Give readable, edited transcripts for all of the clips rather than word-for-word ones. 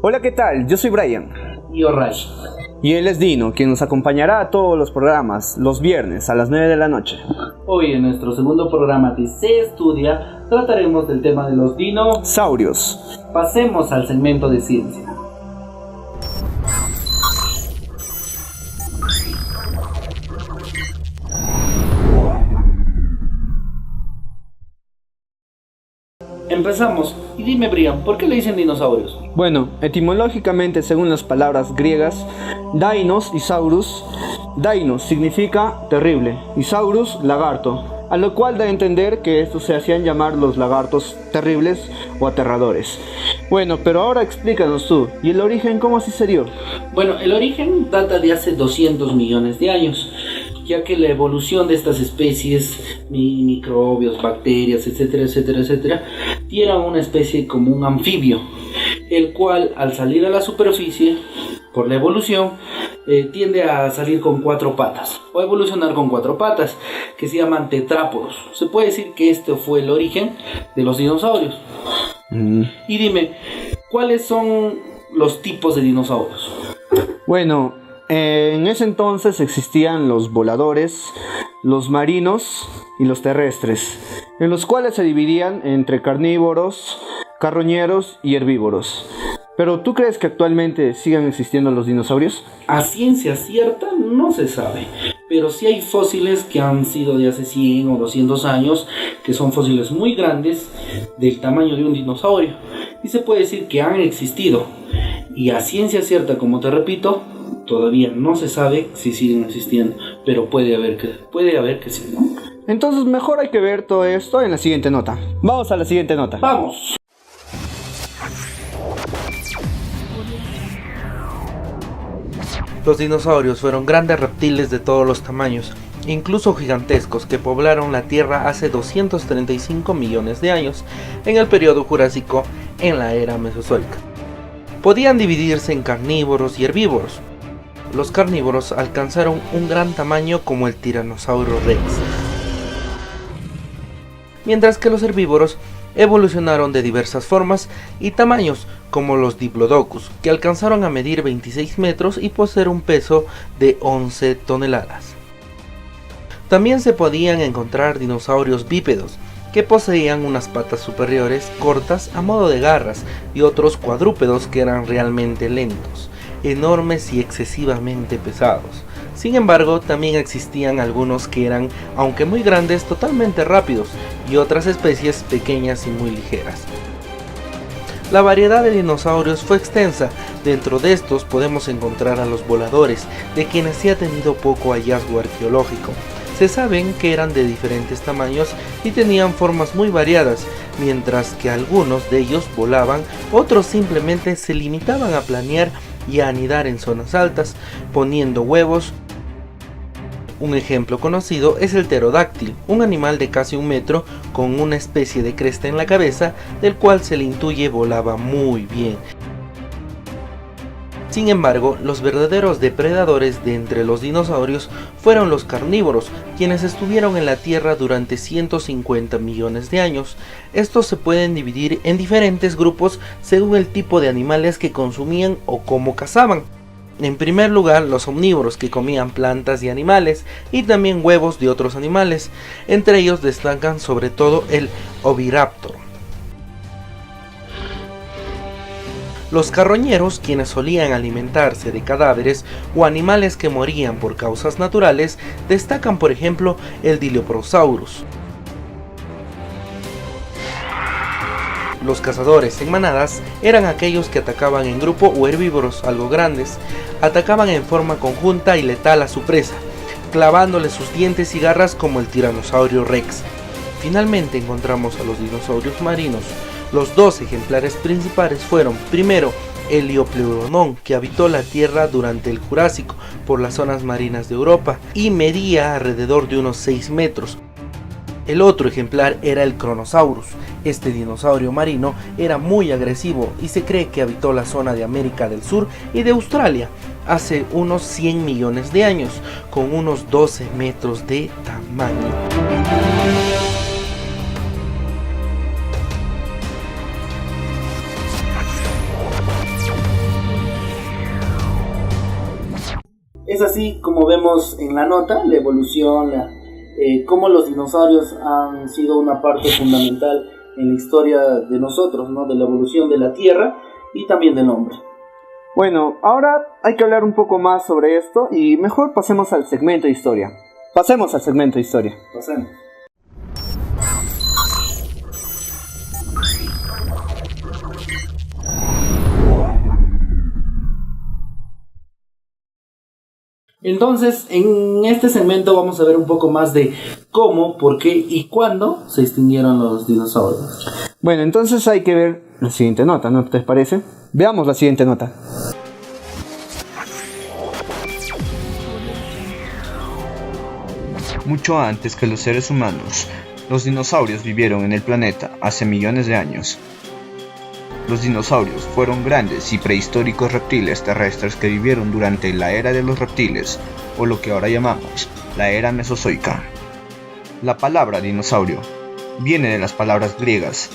Hola, ¿qué tal? Yo soy Brian. Y Orray. Y él es Dino, quien nos acompañará a todos los programas, los viernes a las 9 de la noche. Hoy en nuestro segundo programa de Se Estudia, trataremos del tema de los dinosaurios. Pasemos al segmento de ciencia. Empezamos. Y dime, Brian, ¿por qué le dicen dinosaurios? Bueno, etimológicamente, según las palabras griegas, dainos y saurus, dainos significa terrible y saurus lagarto, a lo cual da a entender que estos se hacían llamar los lagartos terribles o aterradores. Bueno, pero ahora explícanos tú, ¿y el origen cómo así se dio? Bueno, el origen data de hace 200 millones de años, ya que la evolución de estas especies, microbios, bacterias, etcétera, etcétera, etcétera, dieron una especie como un anfibio, el cual al salir a la superficie, por la evolución, tiende a salir con 4 patas, o a evolucionar con 4 patas, que se llaman tetrápodos. Se puede decir que este fue el origen de los dinosaurios. Y dime, ¿cuáles son los tipos de dinosaurios? Bueno, en ese entonces existían los voladores, los marinos y los terrestres, en los cuales se dividían entre carnívoros, carroñeros y herbívoros. Pero ¿tú crees que actualmente sigan existiendo los dinosaurios? A ciencia cierta no se sabe, pero sí hay fósiles que han sido de hace 100 o 200 años, que son fósiles muy grandes, del tamaño de un dinosaurio, y se puede decir que han existido. Y a ciencia cierta, como te repito, todavía no se sabe si siguen existiendo, pero puede haber que sí, ¿no? Entonces mejor hay que ver todo esto en la siguiente nota. Vamos a la siguiente nota. ¡Vamos! Los dinosaurios fueron grandes reptiles de todos los tamaños, incluso gigantescos, que poblaron la Tierra hace 235 millones de años, en el periodo Jurásico, en la era Mesozoica. Podían dividirse en carnívoros y herbívoros. Los carnívoros alcanzaron un gran tamaño como el Tiranosaurio Rex, mientras que los herbívoros evolucionaron de diversas formas y tamaños, como los Diplodocus, que alcanzaron a medir 26 metros y poseer un peso de 11 toneladas. También se podían encontrar dinosaurios bípedos, que poseían unas patas superiores cortas a modo de garras, y otros cuadrúpedos que eran realmente lentos, enormes y excesivamente pesados. Sin embargo, también existían algunos que eran, aunque muy grandes, totalmente rápidos, y otras especies pequeñas y muy ligeras. La variedad de dinosaurios fue extensa. Dentro de estos podemos encontrar a los voladores, de quienes se ha tenido poco hallazgo arqueológico. Se saben que eran de diferentes tamaños y tenían formas muy variadas, mientras que algunos de ellos volaban, otros simplemente se limitaban a planear y a anidar en zonas altas, poniendo huevos. Un ejemplo conocido es el pterodáctil, un animal de casi 1 metro con una especie de cresta en la cabeza, del cual se le intuye volaba muy bien. Sin embargo, los verdaderos depredadores de entre los dinosaurios fueron los carnívoros, quienes estuvieron en la Tierra durante 150 millones de años. Estos se pueden dividir en diferentes grupos según el tipo de animales que consumían o cómo cazaban. En primer lugar, los omnívoros, que comían plantas y animales, y también huevos de otros animales. Entre ellos destacan sobre todo el Oviraptor. Los carroñeros, quienes solían alimentarse de cadáveres o animales que morían por causas naturales, destacan por ejemplo el Dilophosaurus. Los cazadores en manadas eran aquellos que atacaban en grupo, o herbívoros algo grandes. Atacaban en forma conjunta y letal a su presa, clavándole sus dientes y garras como el Tiranosaurio Rex. Finalmente encontramos a los dinosaurios marinos. Los 2 ejemplares principales fueron, primero, el Liopleurodon, que habitó la Tierra durante el Jurásico por las zonas marinas de Europa y medía alrededor de unos 6 metros. El otro ejemplar era el Kronosaurus. Este dinosaurio marino era muy agresivo y se cree que habitó la zona de América del Sur y de Australia hace unos 100 millones de años, con unos 12 metros de tamaño. Es así como vemos en la nota la evolución, cómo los dinosaurios han sido una parte fundamental en la historia de nosotros, ¿no? De la evolución de la Tierra y también del hombre. Bueno, ahora hay que hablar un poco más sobre esto y mejor pasemos al segmento de historia. Pasemos. Entonces, en este segmento vamos a ver un poco más de cómo, por qué y cuándo se extinguieron los dinosaurios. Bueno, entonces hay que ver la siguiente nota, ¿no te parece? Veamos la siguiente nota. Mucho antes que los seres humanos, los dinosaurios vivieron en el planeta hace millones de años. Los dinosaurios fueron grandes y prehistóricos reptiles terrestres que vivieron durante la era de los reptiles, o lo que ahora llamamos la era mesozoica. La palabra dinosaurio viene de las palabras griegas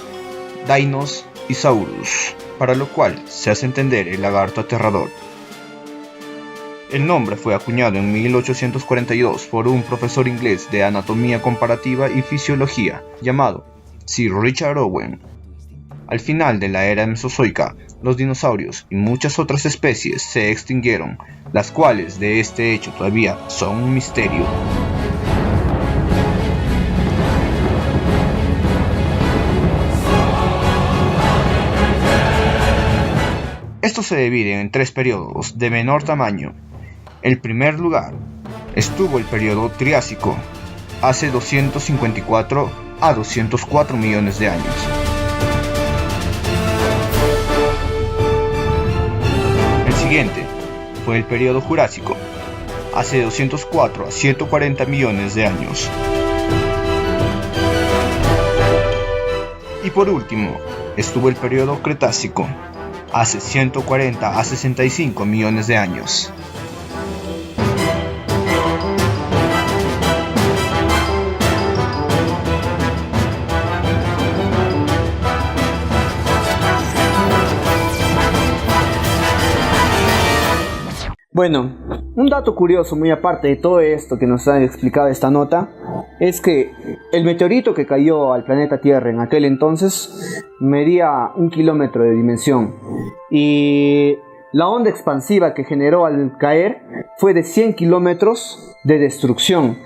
dainos y saurus, para lo cual se hace entender el lagarto aterrador. El nombre fue acuñado en 1842 por un profesor inglés de anatomía comparativa y fisiología llamado Sir Richard Owen. Al final de la era mesozoica, los dinosaurios y muchas otras especies se extinguieron, las cuales de este hecho todavía son un misterio. Estos se dividen en 3 periodos de menor tamaño. En primer lugar, estuvo el periodo Triásico, hace 254 a 204 millones de años. El siguiente fue el periodo Jurásico, hace 204 a 140 millones de años. Y por último, estuvo el periodo Cretácico, hace 140 a 65 millones de años. Bueno, un dato curioso muy aparte de todo esto que nos ha explicado esta nota es que el meteorito que cayó al planeta Tierra en aquel entonces medía 1 kilómetro de dimensión y la onda expansiva que generó al caer fue de 100 kilómetros de destrucción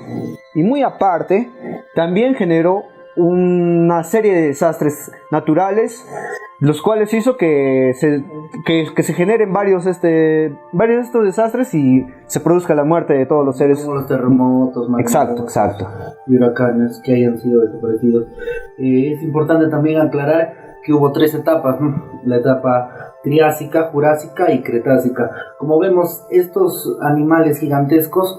y muy aparte también generó una serie de desastres naturales, los cuales hizo que se generen varios de estos desastres y se produzca la muerte de todos los seres. Como los terremotos, Exacto. y huracanes que hayan sido desaparecidos. Es importante también aclarar que hubo 3 etapas, ¿no? La etapa Triásica, Jurásica y Cretácica. Como vemos, estos animales gigantescos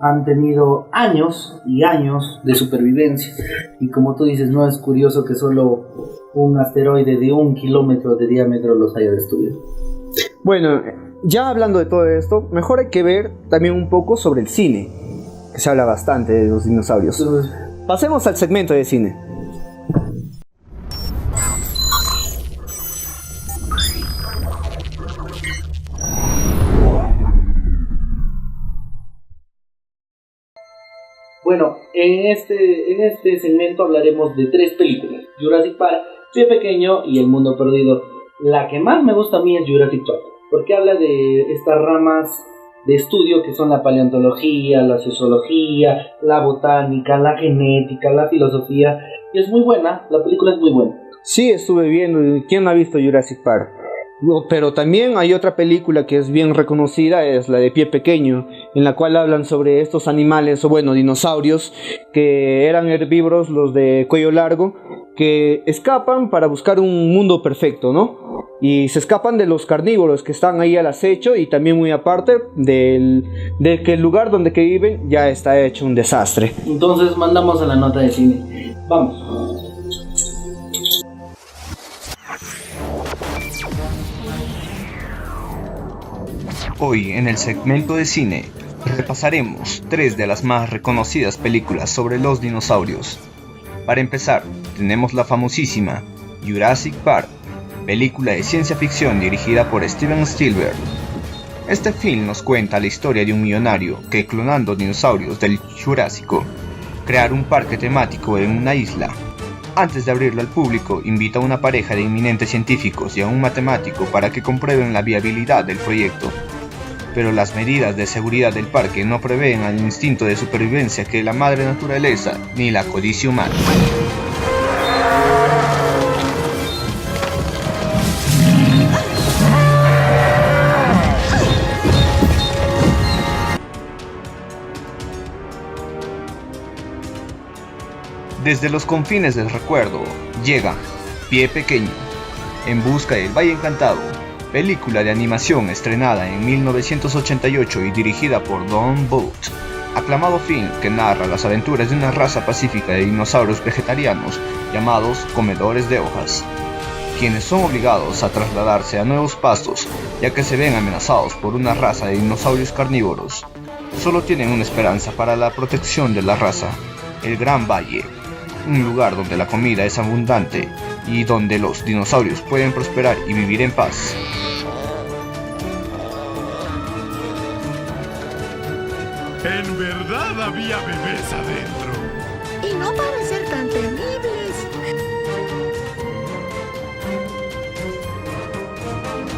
han tenido años y años de supervivencia y como tú dices, no es curioso que solo un asteroide de 1 kilómetro de diámetro los haya destruido. Bueno, ya hablando de todo esto, mejor hay que ver también un poco sobre el cine, que se habla bastante de los dinosaurios. Pasemos al segmento de cine. Bueno, en este segmento hablaremos de 3 películas: Jurassic Park, Pie Pequeño y El Mundo Perdido. La que más me gusta a mí es Jurassic Park, porque habla de estas ramas de estudio que son la paleontología, la sociología, la botánica, la genética, la filosofía, y es muy buena, la película es muy buena. Sí, estuve viendo. ¿Quién no ha visto Jurassic Park? Pero también hay otra película que es bien reconocida, es la de Pie Pequeño, en la cual hablan sobre estos animales, o bueno, dinosaurios, que eran herbívoros, los de cuello largo, que escapan para buscar un mundo perfecto, ¿no? Y se escapan de los carnívoros que están ahí al acecho, y también muy aparte de que el lugar donde que viven ya está hecho un desastre. Entonces mandamos a la nota de cine. Vamos. Hoy en el segmento de cine repasaremos 3 de las más reconocidas películas sobre los dinosaurios. Para empezar, tenemos la famosísima Jurassic Park, película de ciencia ficción dirigida por Steven Spielberg. Este film nos cuenta la historia de un millonario que, clonando dinosaurios del Jurásico, crear un parque temático en una isla. Antes de abrirlo al público, invita a una pareja de eminentes científicos y a un matemático para que comprueben la viabilidad del proyecto. Pero las medidas de seguridad del parque no prevén al instinto de supervivencia que la madre naturaleza ni la codicia humana. Desde los confines del recuerdo llega Pie Pequeño, En busca del Valle Encantado, película de animación estrenada en 1988 y dirigida por Don Bluth, aclamado film que narra las aventuras de una raza pacífica de dinosaurios vegetarianos llamados comedores de hojas, quienes son obligados a trasladarse a nuevos pastos ya que se ven amenazados por una raza de dinosaurios carnívoros. Solo tienen una esperanza para la protección de la raza: el Gran Valle, un lugar donde la comida es abundante y donde los dinosaurios pueden prosperar y vivir en paz. En verdad había bebés adentro. Y no parecen tan temibles.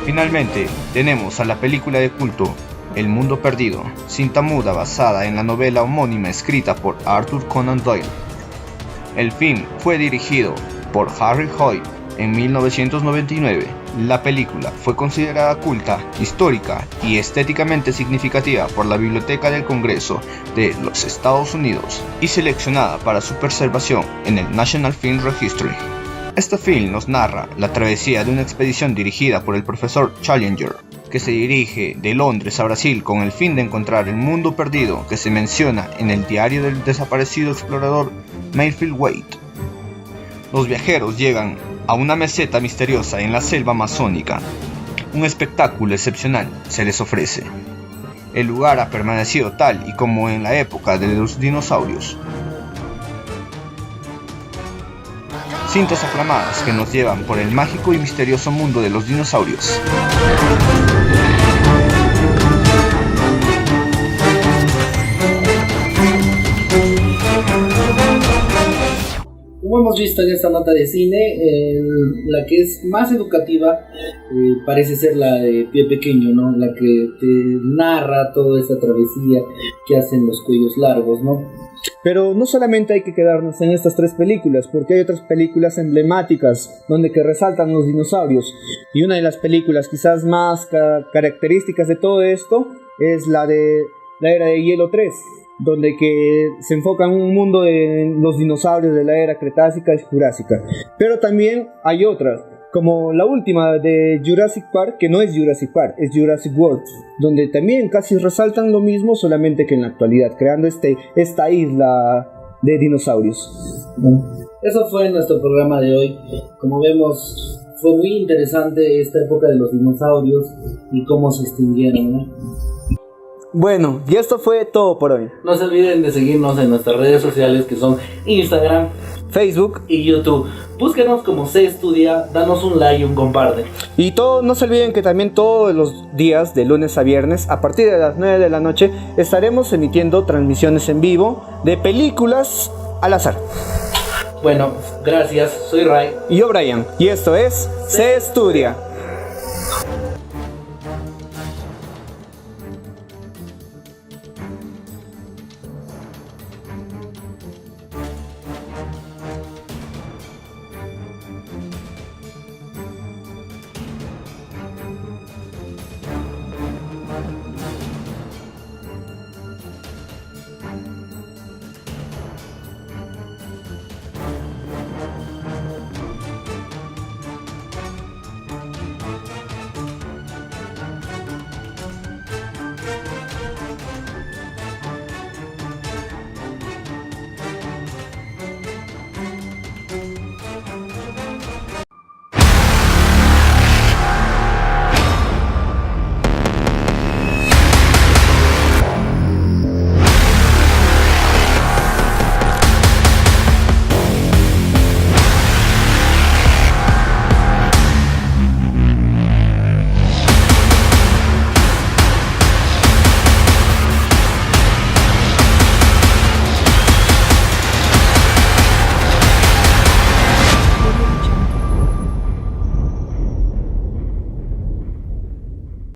Finalmente, tenemos a la película de culto El Mundo Perdido, cinta muda basada en la novela homónima escrita por Arthur Conan Doyle. El film fue dirigido por Harry Hoyt en 1999. La película fue considerada culta, histórica y estéticamente significativa por la Biblioteca del Congreso de los Estados Unidos y seleccionada para su preservación en el National Film Registry. Este film nos narra la travesía de una expedición dirigida por el profesor Challenger, que se dirige de Londres a Brasil con el fin de encontrar el mundo perdido que se menciona en el diario del desaparecido explorador Mayfield Wade. Los viajeros llegan a una meseta misteriosa en la selva amazónica. Un espectáculo excepcional se les ofrece. El lugar ha permanecido tal y como en la época de los dinosaurios. Cintas aclamadas que nos llevan por el mágico y misterioso mundo de los dinosaurios. Como hemos visto en esta nota de cine, la que es más educativa parece ser la de Pie Pequeño, ¿no? La que te narra toda esta travesía que hacen los cuellos largos, ¿no? Pero no solamente hay que quedarnos en estas tres películas, porque hay otras películas emblemáticas donde que resaltan los dinosaurios. Y una de las películas quizás más características de todo esto es la de la Era de Hielo 3, donde que se enfoca en un mundo de los dinosaurios de la era Cretácica y Jurásica. Pero también hay otras, como la última de Jurassic Park, que no es Jurassic Park, es Jurassic World, donde también casi resaltan lo mismo, solamente que en la actualidad, creando esta isla de dinosaurios. Eso fue nuestro programa de hoy. Como vemos, fue muy interesante esta época de los dinosaurios y cómo se extinguieron, ¿no? Bueno, y esto fue todo por hoy. No se olviden de seguirnos en nuestras redes sociales, que son Instagram, Facebook y YouTube. Búsquenos como Se Estudia, danos un like y un comparte. y todo. No se olviden que también todos los días, de lunes a viernes, a partir de las 9 de la noche, estaremos emitiendo transmisiones en vivo de películas al azar. Bueno, gracias, soy Ray. Y yo, Brian, y esto es Se Estudia.